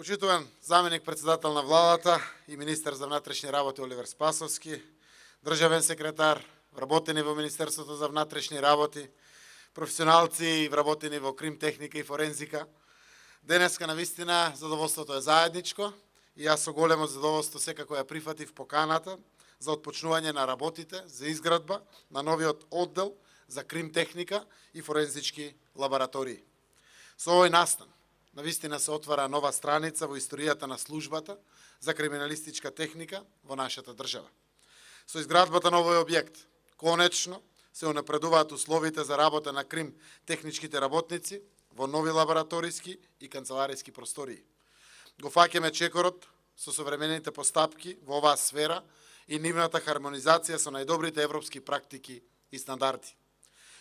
Почитуван заменик председател на владата и министер за внатрешни работи Оливер Спасовски, државен секретар, вработени во Министерството за внатрешни работи, професионалци вработени во крим техника и форензика. Денеска навистина задоволството е заедничко и јас со големо задоволство секако ја прифатив поканата за отпочнување на работите за изградба на новиот оддел за крим техника и форензички лаборатории. Со овој настан навистина се отвара нова страница во историјата на службата за криминалистичка техника во нашата држава. Со изградбата на овој објект, конечно се унапредуваат условите за работа на крим техничките работници во нови лабораториски и канцелариски простории. Го фаќаме чекорот со современите постапки во оваа сфера и нивната хармонизација со најдобрите европски практики и стандарди.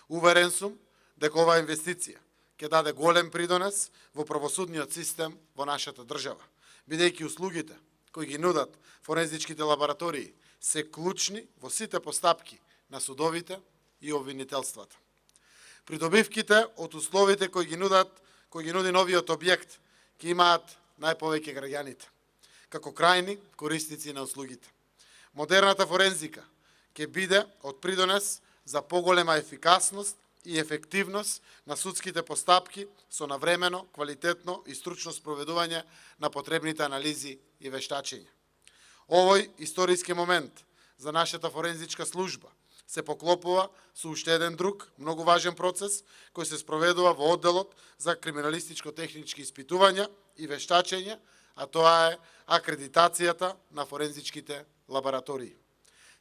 Уверен сум дека оваа инвестиција ќе даде голем придонес во правосудниот систем во нашата држава, бидејќи услугите кои ги нудат форензичките лаборатории се клучни во сите постапки на судовите и обвинителствата. Придобивките од условите кои ги нуди новиот објект ќе имаат најповеќе граѓаните, како крајни корисници на услугите. Модерната форензика ќе биде од придонес за поголема ефикасност и ефективност на судските постапки со навремено, квалитетно и стручно спроведување на потребните анализи и вештачења. Овој историски момент за нашата форензичка служба се поклопува со уште еден друг, многу важен процес кој се спроведува во одделот за криминалистичко-технички испитувања и вештачења, а тоа е акредитацијата на форензичките лаборатории.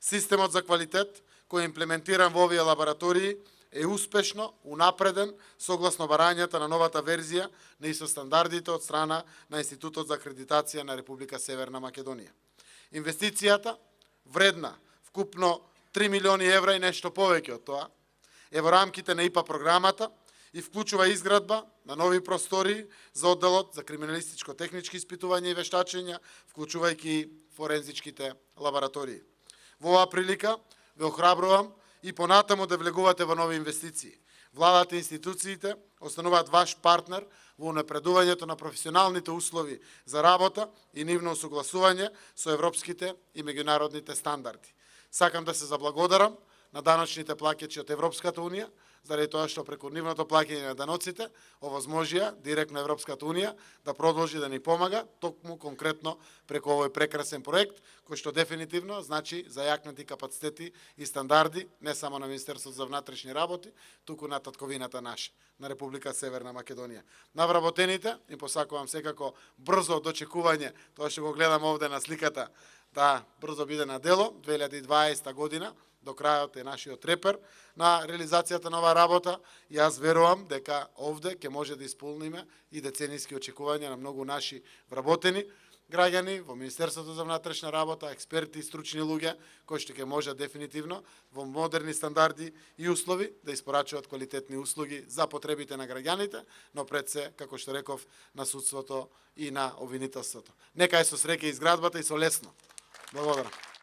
Системот за квалитет кој е имплементиран во овие лаборатории е успешно унапреден согласно барањата на новата верзија на ИСО стандардите од страна на Институтот за акредитација на Република Северна Македонија. Инвестицијата, вредна вкупно 3 милиони евра и нешто повеќе од тоа, е во рамките на ИПА програмата и вклучува изградба на нови простории за одделот за криминалистичко-технички испитувања и вештачења, вклучувајќи форензичките лаборатории. Во оваа прилика ве охрабрувам и понатаму да влегувате во нови инвестиции. Владата и институциите остануваат ваш партнер во унапредувањето на професионалните услови за работа и нивно усогласување со европските и меѓународните стандарди. Сакам да се заблагодарам на даночните плаќачи од Европската Унија, заради тоа што преку нивното плаќање на даноците овозможија директно Европската Унија да продолжи да ни помага, токму конкретно преку овој прекрасен проект, кој што дефинитивно значи зајакнати капацитети и стандарди не само на Министерството за внатрешни работи, туку на татковината наша, на Република Северна Македонија. На вработените им посакувам секако брзо дочекување, тоа што го гледам овде на сликата, да брзо биде на дело, 2020 година, до крајот е нашиот репер на реализацијата на оваа работа. Јас верувам дека овде ќе може да исполниме и деценијски очекувања на многу наши вработени граѓани во Министерството за внатрешна работа, експерти и стручни луѓе, кои што ќе можат дефинитивно во модерни стандарди и услови да испорачуваат квалитетни услуги за потребите на граѓаните, но пред се, како што реков, на судството и на обвинителството. Нека е со среќа изградбата и со лесно. Благодарам.